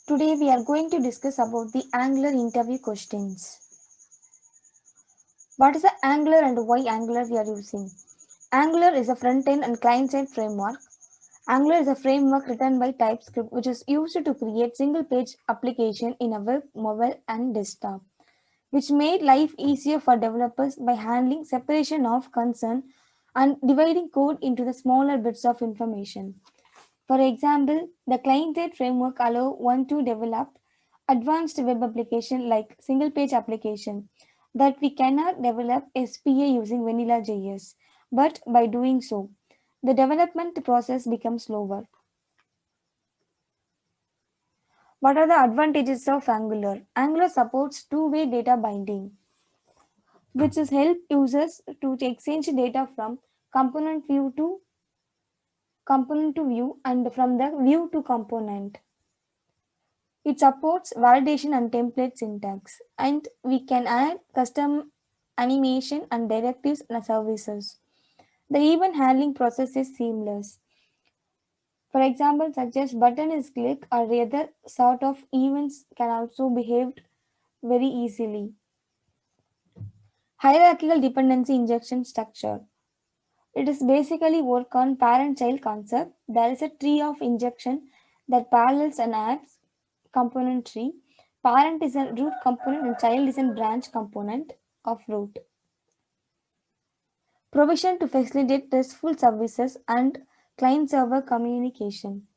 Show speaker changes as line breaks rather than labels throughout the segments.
Today we are going to discuss about the Angular interview questions. What is the Angular and why Angular we are using? Angular is a front-end and client-side framework. Angular is a framework written by TypeScript which is used to create single-page application in a web, mobile and desktop, which made life easier for developers by handling separation of concern and dividing code into the smaller bits of information. For example, the client-side framework allow one to develop advanced web application like single-page application that we cannot develop SPA using vanilla JS. But by doing so, the development process becomes slower. What are the advantages of Angular? Angular supports two-way data binding, which is help users to exchange data from component to view and from the view to component. It supports validation and template syntax, and we can add custom animation and directives and services. The event handling process is seamless. For example, such as button is click or other sort of events can also behave very easily. Hierarchical dependency injection structure. It is basically work on parent-child concept. There is a tree of injection that parallels an app's component tree. Parent is a root component and child is a branch component of root. Provision to facilitate RESTful services and client-server communication.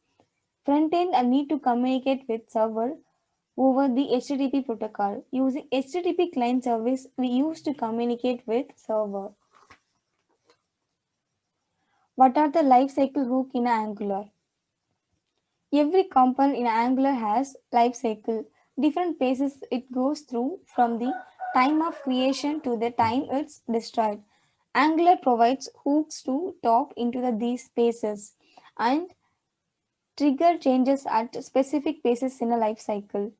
Front-end need to communicate with server over the HTTP protocol. Using HTTP client service, we use to communicate with server. What are the life cycle hook in Angular? Every component in Angular has life cycle, different phases it goes through from the time of creation to the time it's destroyed. Angular provides hooks to talk into these spaces and trigger changes at specific phases in a life cycle.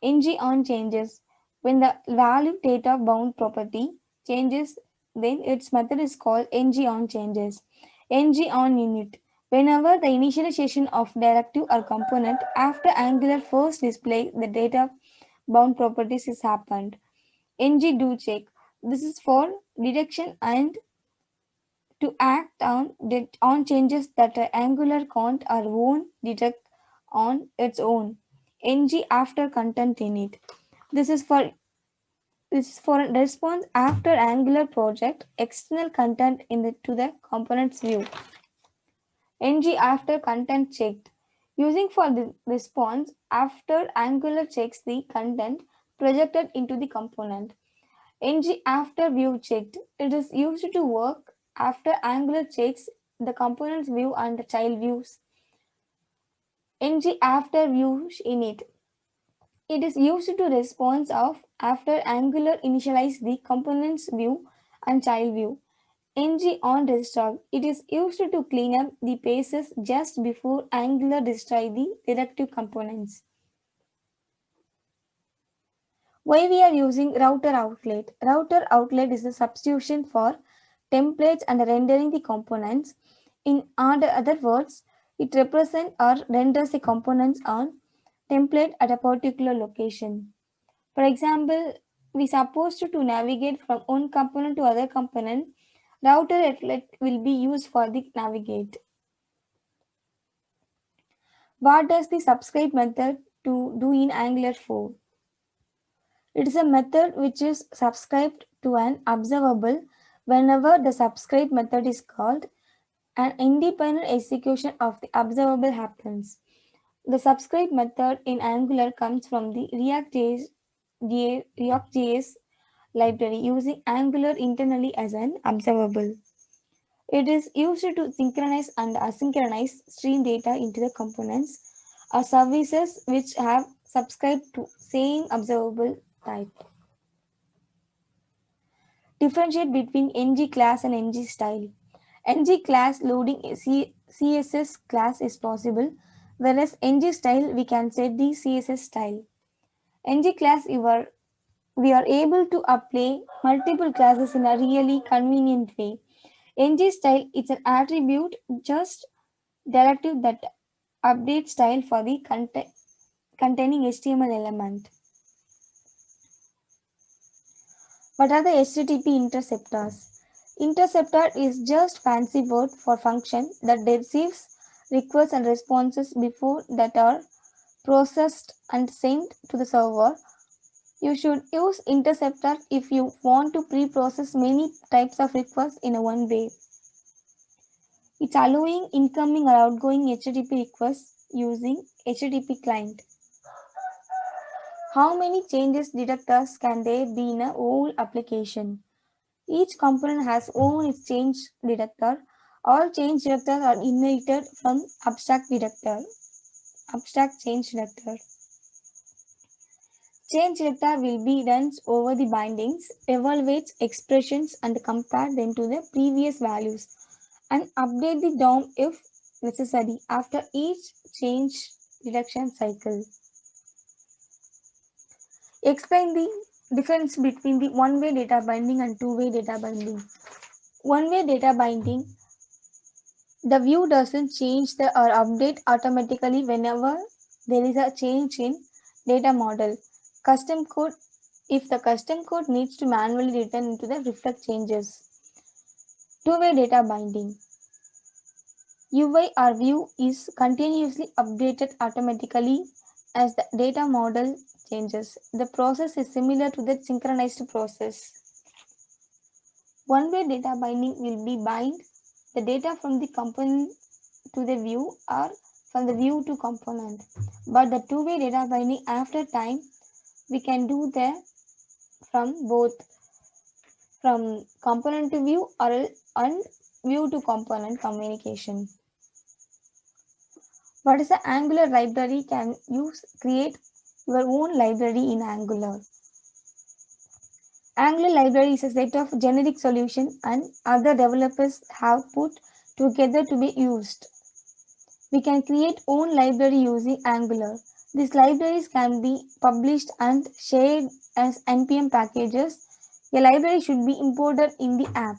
ng on changes. When the value data bound property changes, then its method is called ng on changes. ng on init. Whenever the initialization of directive or component after Angular first display the data bound properties is happened. ng do check. This is for detection and to act on changes that Angular can't or won't detect on its own. ng after content init. This is for a response after Angular project external content to the components view. ng after content checked. Using for the response after Angular checks the content projected into the component. ng after view checked. It is used to work after Angular checks the components view and the child views. ng after view init. It is used to response of after Angular initialize the components view and child view. ng on restart. It is used to clean up the paces just before Angular destroy the directive components. Why we are using router outlet? Router outlet is a substitution for templates and rendering the components. In other words, it represents or renders the components on template at a particular location. For example, we supposed to navigate from one component to other component. Router outlet will be used for the navigate. What does the subscribe method to do in Angular 4? It is a method which is subscribed to an observable whenever the subscribe method is called. An independent execution of the observable happens. The subscribe method in Angular comes from the React.js library using Angular internally as an observable. It is used to synchronize and asynchronize stream data into the components or services which have subscribed to same observable type. Differentiate between ng class and ng style. ng class loading CSS class is possible, whereas ng style we can set the CSS style. ng class we are able to apply multiple classes in a really convenient way. ng style is an attribute just directive that updates style for the containing HTML element. What are the HTTP interceptors? Interceptor is just fancy word for function that receives requests and responses before that are processed and sent to the server. You should use interceptor if you want to pre-process many types of requests in one way. It's allowing incoming or outgoing HTTP requests using HTTP client. How many changes detectors can there be in a whole application? Each component has own its change detector. All change detectors are inherited from abstract change detector. Change detector will be runs over the bindings, evaluates expressions and compare them to the previous values and update the DOM if necessary after each change detection cycle. Explain the difference between the one-way data binding and two-way data binding. One-way data binding, the view doesn't change the or update automatically whenever there is a change in data model. Custom code, if the custom code needs to manually return into the reflect changes. Two-way data binding. UI or view is continuously updated automatically as the data model changes. The process is similar to the synchronized process. One-way data binding will be bind the data from the component to the view or from the view to component. But the two-way data binding after time we can do the from both from component to view or and view to component communication. What is the Angular library? Can you create your own library in Angular? Angular library is a set of generic solutions and other developers have put together to be used. We can create own library using Angular. These libraries can be published and shared as NPM packages. A library should be imported in the app.